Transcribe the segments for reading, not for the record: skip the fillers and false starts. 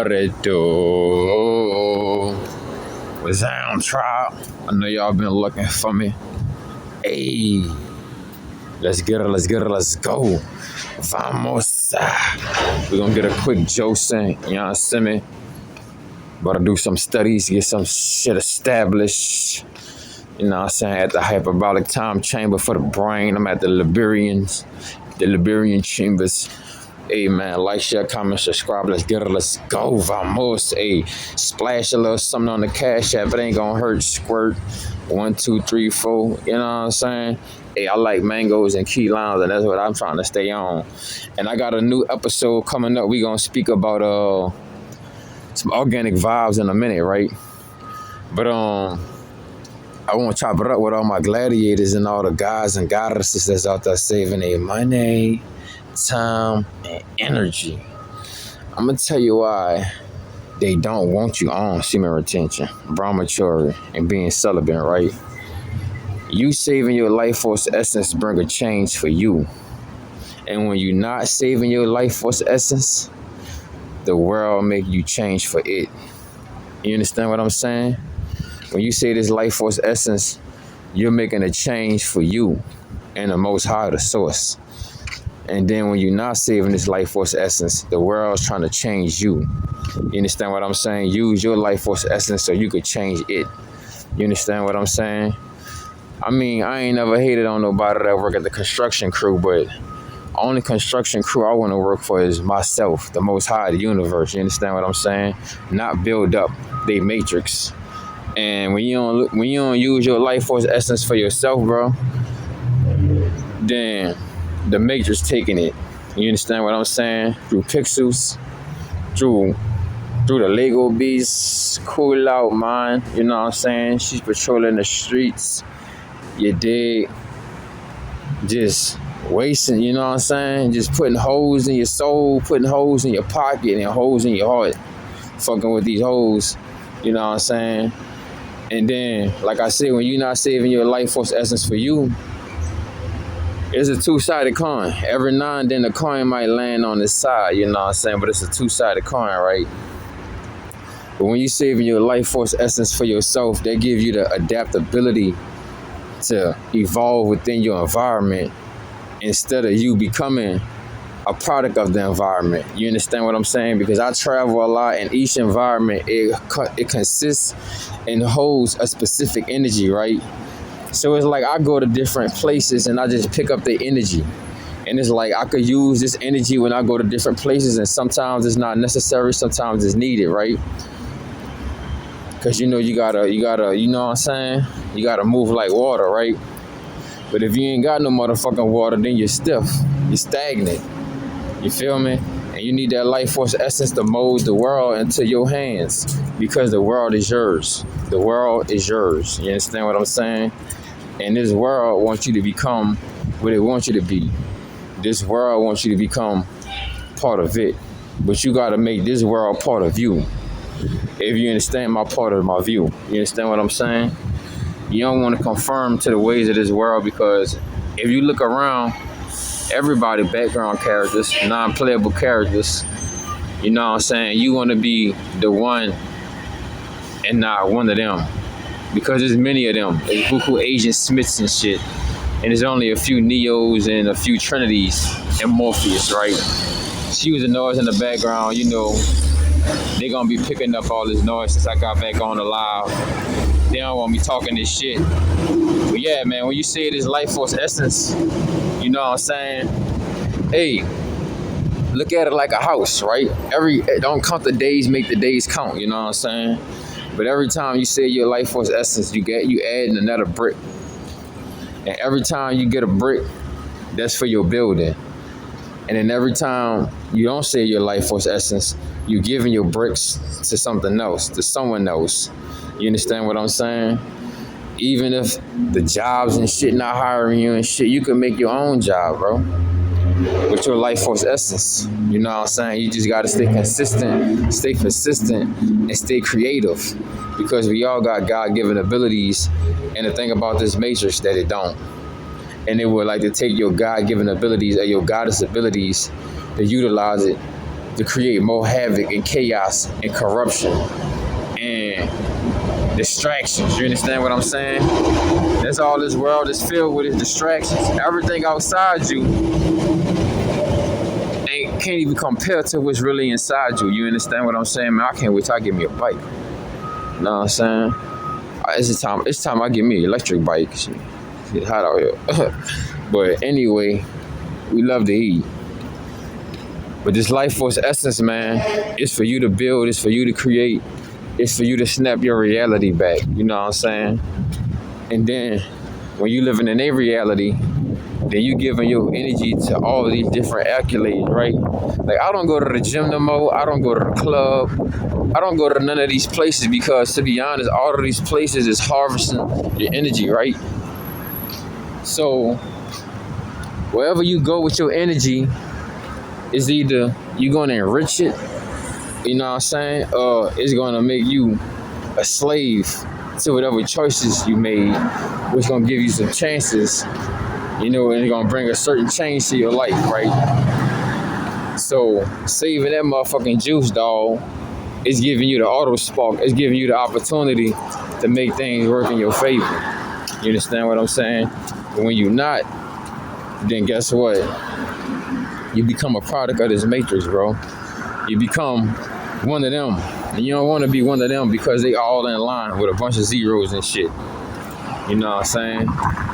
What it do? Was I on trial? I know y'all been looking for me. Hey, let's get it, let's go. Vamos. We're gonna get a quick Josin, you know what I'm saying? About to do some studies, get some shit established. You know what I'm saying? At the hyperbolic time chamber for the brain. I'm at the Liberian chambers. Hey man, like, share, comment, subscribe. Let's get it. Let's go. Vamos. Hey, splash a little something on the Cash App. It ain't gonna hurt. Squirt. 1, 2, 3, 4. You know what I'm saying? Hey, I like mangoes and key limes, and that's what I'm trying to stay on. And I got a new episode coming up. We gonna speak about some organic vibes in a minute, right? But I want to chop it up with all my gladiators and all the guys and goddesses that's out there saving their money, time, and energy. I'm going to tell you why they don't want you on semen retention, brahmacharya, and being celibate, right? You saving your life force essence bring a change for you. And when you're not saving your life force essence, the world make you change for it. You understand what I'm saying? When you say this life force essence, you're making a change for you and the Most High, the source. And then when you're not saving this life force essence, the world's trying to change you. You understand what I'm saying? Use your life force essence so you could change it. You understand what I'm saying? I mean, I ain't never hated on nobody that work at the construction crew, but only construction crew I want to work for is myself, the Most High, the universe. You understand what I'm saying? Not build up they matrix. And when you don't use your life force essence for yourself, bro, then the matrix taking it. You understand what I'm saying? Through pixels, through the Lego beast, cool out, man. You know what I'm saying? She's patrolling the streets. You dig? Just wasting, you know what I'm saying? Just putting holes in your soul, putting holes in your pocket and holes in your heart. Fucking with these holes, you know what I'm saying? And then, like I said, when you're not saving your life force essence for you, it's a two-sided coin. Every now and then the coin might land on its side, you know what I'm saying? But it's a two-sided coin, right? But when you're saving your life force essence for yourself, they give you the adaptability to evolve within your environment instead of you becoming a product of the environment. You understand what I'm saying? Because I travel a lot, and each environment, it consists and holds a specific energy, right? So it's like I go to different places and I just pick up their energy. And it's like I could use this energy when I go to different places, and sometimes it's not necessary, sometimes it's needed, right? Because you gotta, you know what I'm saying? You gotta move like water, right? But if you ain't got no motherfucking water, then you're stiff, you're stagnant. You feel me? And you need that life force essence to mold the world into your hands, because the world is yours. The world is yours. You understand what I'm saying? And this world wants you to become what it wants you to be. This world wants you to become part of it. But you got to make this world part of you. If you understand my part of my view. You understand what I'm saying? You don't want to conform to the ways of this world, because if you look around, everybody background characters, non-playable characters, you know what I'm saying? You want to be the one and not one of them, because there's many of them. There's buku Agent Smiths and shit, and there's only a few Neos and a few Trinities and Morpheus, right? Excuse the noise in the background, you know, they gonna be picking up all this noise since I got back on the live. They don't want me talking this shit. But yeah, man, when you say this life force essence, you know what I'm saying? Hey, look at it like a house, right? Don't count the days, make the days count, you know what I'm saying? But every time you say your life force essence, you add another brick. And every time you get a brick, that's for your building. And then every time you don't say your life force essence, you're giving your bricks to something else, to someone else. You understand what I'm saying? Even if the jobs and shit not hiring you and shit, you can make your own job, bro. With your life force essence. You know what I'm saying? You just got to stay consistent, stay persistent, and stay creative. Because we all got God-given abilities. And the thing about this matrix that it don't. And it would like to take your God-given abilities or your goddess abilities to utilize it to create more havoc and chaos and corruption and distractions. You understand what I'm saying? That's all this world is filled with, is distractions. Everything outside you can't even compare to what's really inside you. You understand what I'm saying, man? I can't wait till I get me a bike. You know what I'm saying? It's time I get me an electric bike. It's hot out here. But anyway, we love to eat. But this life force essence, man, it's for you to build, it's for you to create, it's for you to snap your reality back. You know what I'm saying? And then when you living in a reality, then you giving your energy to all of these different accolades, right? Like, I don't go to the gym no more. I don't go to the club. I don't go to none of these places because, to be honest, all of these places is harvesting your energy, right? So wherever you go with your energy, is either you're going to enrich it, you know what I'm saying, or it's going to make you a slave to whatever choices you made, which going to give you some chances, you know, and it's going to bring a certain change to your life, right? So saving that motherfucking juice, dog, is giving you the auto spark. It's giving you the opportunity to make things work in your favor. You understand what I'm saying? But when you're not, then guess what? You become a product of this matrix, bro. You become one of them. And you don't want to be one of them because they all in line with a bunch of zeros and shit. You know what I'm saying?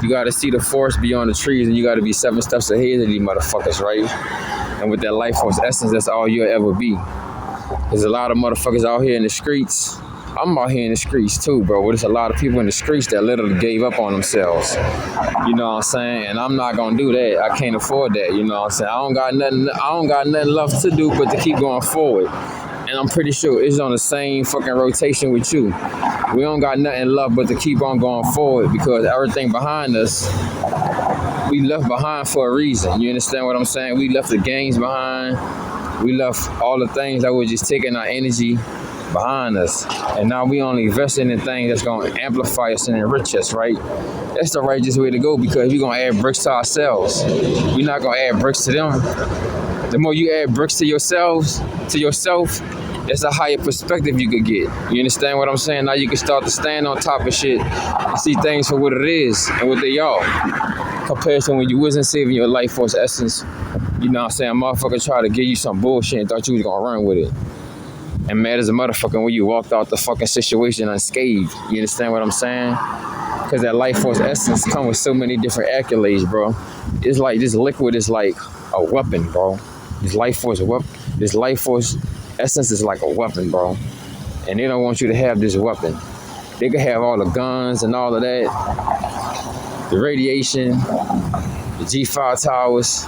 You got to see the forest beyond the trees, and you got to be 7 steps ahead of these motherfuckers, right? And with that life force essence, that's all you'll ever be. There's a lot of motherfuckers out here in the streets. I'm out here in the streets too, bro. But there's a lot of people in the streets that literally gave up on themselves. You know what I'm saying? And I'm not gonna do that. I can't afford that. You know what I'm saying? I don't got nothing left to do but to keep going forward. And I'm pretty sure it's on the same fucking rotation with you. We don't got nothing left but to keep on going forward, because everything behind us, we left behind for a reason. You understand what I'm saying? We left the gains behind. We left all the things that were just taking our energy behind us. And now we only investing in things that's going to amplify us and enrich us, right? That's the righteous way to go, because we're going to add bricks to ourselves. We're not going to add bricks to them. The more you add bricks to yourself, that's a higher perspective you could get. You understand what I'm saying? Now you can start to stand on top of shit and see things for what it is and what they are. Compared to when you wasn't saving your life force essence, you know what I'm saying? A motherfucker tried to give you some bullshit and thought you was gonna run with it. And mad as a motherfucker when you walked out the fucking situation unscathed. You understand what I'm saying? Because that life force essence comes with so many different accolades, bro. It's like this liquid is like a weapon, bro. This life force essence is like a weapon, bro. And they don't want you to have this weapon. They can have all the guns and all of that, the radiation, the G5 towers,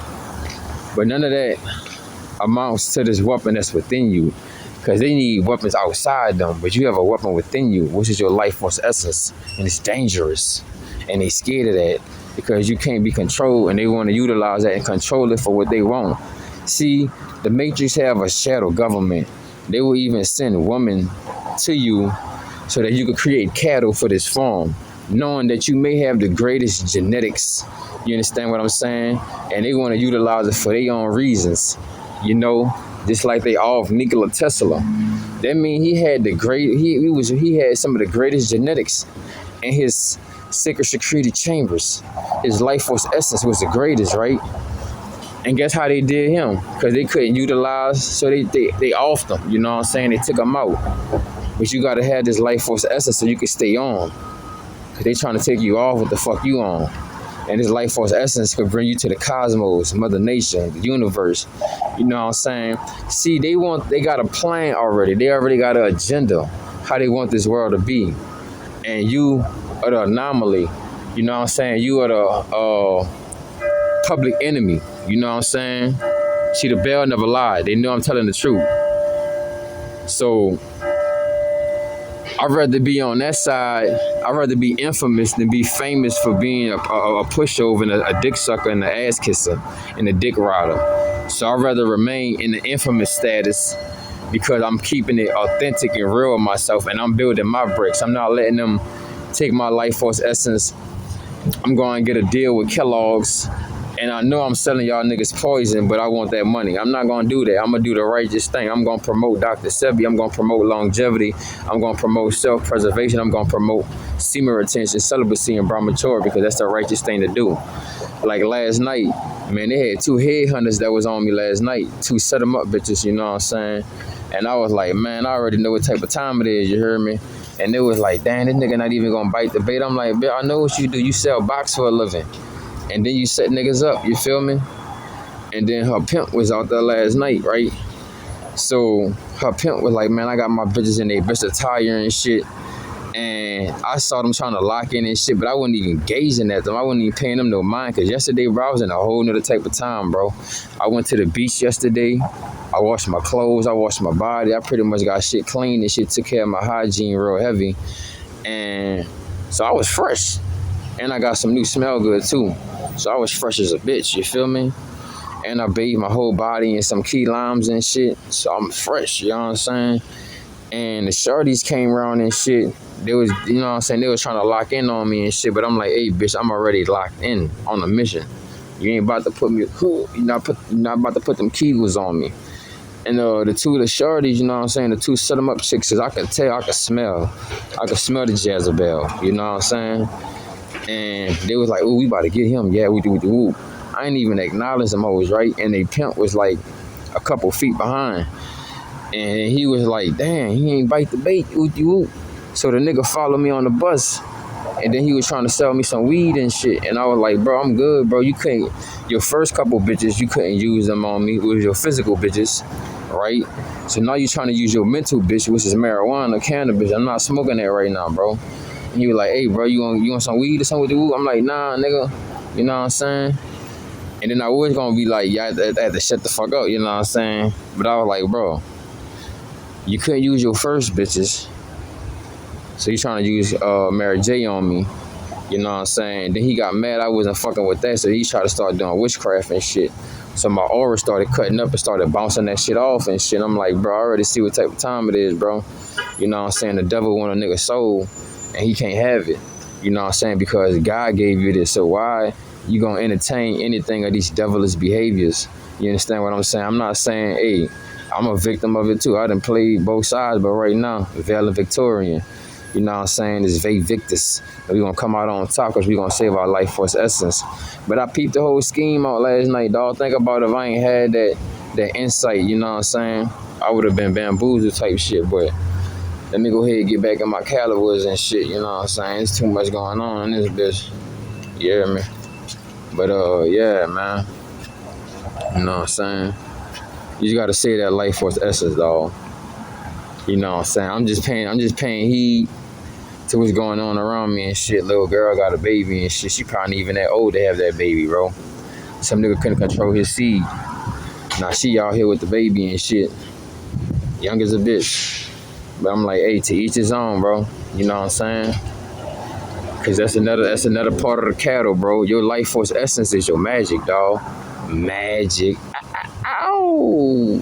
but none of that amounts to this weapon that's within you, because they need weapons outside them, but you have a weapon within you, which is your life force essence, and it's dangerous, and they scared of that because you can't be controlled, and they want to utilize that and control it for what they want. See, the Matrix have a shadow government. They will even send women to you so that you could create cattle for this farm, knowing that you may have the greatest genetics. You understand what I'm saying? And they want to utilize it for their own reasons. You know, just like they off Nikola Tesla. That means he had he had some of the greatest genetics in his sacred secreted chambers. His life force essence was the greatest, right? And guess how they did him? Because they couldn't utilize, so they offed him. You know what I'm saying? They took him out. But you got to have this life force essence so you can stay on. Because they trying to take you off what the fuck you on. And this life force essence could bring you to the cosmos, Mother Nature, the universe. You know what I'm saying? See, they got a plan already. They already got an agenda, how they want this world to be. And you are the anomaly. You know what I'm saying? You are the public enemy. You know what I'm saying? See, the bell never lied. They know I'm telling the truth. So I'd rather be on that side. I'd rather be infamous than be famous for being a pushover and a dick sucker and an ass kisser and a dick rider. So I'd rather remain in the infamous status because I'm keeping it authentic and real with myself, and I'm building my bricks. I'm not letting them take my life force essence. I'm going to get a deal with Kellogg's And I know I'm selling y'all niggas poison, but I want that money. I'm not gonna do that. I'm gonna do the righteous thing. I'm gonna promote Dr. Sebi. I'm gonna promote longevity. I'm gonna promote self-preservation. I'm gonna promote semen retention, celibacy, and brahmacharya, because that's the righteous thing to do. Like last night, man, they had 2 headhunters that was on me last night. 2 set 'em up bitches, you know what I'm saying? And I was like, man, I already know what type of time it is, you heard me? And they was like, damn, this nigga not even gonna bite the bait. I'm like, bitch, I know what you do. You sell box for a living. And then you set niggas up, you feel me? And then her pimp was out there last night, right? So her pimp was like, man, I got my bitches in their best attire and shit. And I saw them trying to lock in and shit, but I wasn't even gazing at them. I wasn't even paying them no mind, because yesterday, bro, I was in a whole nother type of time, bro. I went to the beach yesterday. I washed my clothes. I washed my body. I pretty much got shit clean and shit, took care of my hygiene real heavy. And so I was fresh. And I got some new smell good, too. So I was fresh as a bitch, you feel me? And I bathed my whole body in some key limes and shit. So I'm fresh, you know what I'm saying? And the shorties came around and shit. They was, you know what I'm saying, they was trying to lock in on me and shit, but I'm like, hey, bitch, I'm already locked in on a mission. You ain't about to put me, you're not about to put them kegels on me. And the 2 of the shorties, you know what I'm saying, the 2 set 'em up chicks, I could tell, I could smell the Jezebel, you know what I'm saying? And they was like, ooh, we about to get him. Yeah, we do. I ain't even acknowledge them hoes, right? And they pimp was like a couple feet behind. And he was like, damn, he ain't bite the bait. Ooh. So the nigga followed me on the bus. And then he was trying to sell me some weed and shit. And I was like, bro, I'm good, bro. You couldn't, your first couple bitches, you couldn't use them on me. It was your physical bitches, right? So now you're trying to use your mental bitch, which is marijuana, cannabis. I'm not smoking that right now, bro. And he was like, hey, bro, you want some weed or something with the woo? I'm like, nah, nigga. You know what I'm saying? And then I was going to be like, yeah, I had to shut the fuck up, you know what I'm saying? But I was like, bro, you couldn't use your first bitches. So you trying to use Mary J on me, you know what I'm saying? Then he got mad I wasn't fucking with that, so he tried to start doing witchcraft and shit. So my aura started cutting up and started bouncing that shit off and shit. I'm like, bro, I already see what type of time it is, bro. You know what I'm saying? The devil want a nigga's soul, and he can't have it. You know what I'm saying? Because God gave you this, so why you gonna entertain anything of these devilish behaviors? You understand what I'm saying? I'm not saying, hey, I'm a victim of it too. I done played both sides, but right now, Vale Victorian. You know what I'm saying? It's Ve Victus. We're going to come out on top because we're going to save our life force essence. But I peeped the whole scheme out last night, dog. Think about if I ain't had that insight, you know what I'm saying? I would have been bamboozled type shit, but let me go ahead and get back in my calibers and shit, you know what I'm saying? There's too much going on in this bitch. Yeah, man. But, yeah, man. You know what I'm saying? You just got to save that life force essence, dog. You know what I'm saying? I'm just paying heed to what's going on around me and shit. Little girl got a baby and shit. She probably even that old to have that baby, bro. Some nigga couldn't control his seed. Now she out here with the baby and shit. Young as a bitch. But I'm like, hey, to each his own, bro. You know what I'm saying? Cause that's another part of the cattle, bro. Your life force essence is your magic, dog. Magic. Ow.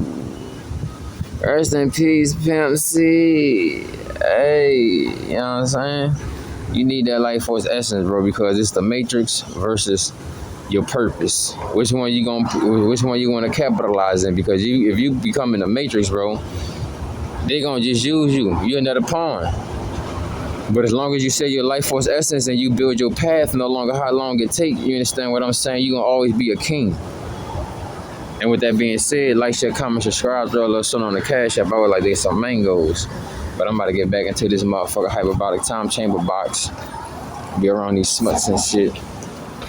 Rest in peace, Pimp C. Hey, you know what I'm saying? You need that life force essence, bro, because it's the matrix versus your purpose. Which one you want to capitalize in? Because if you become in the matrix, bro, they gonna just use you. You're another pawn. But as long as you say your life force essence and you build your path, no longer how long it take, you understand what I'm saying? You gonna always be a king. And with that being said, like, share, comment, subscribe, throw a little something on the cash app. I would like to get some mangoes. But I'm about to get back into this motherfucker hyperbolic time chamber box. Be around these smuts and shit.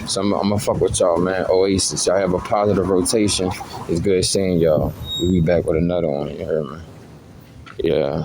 So I'm gonna fuck with y'all, man. Oasis. Y'all have a positive rotation. It's good seeing y'all. We'll be back with another one. You heard me? Yeah.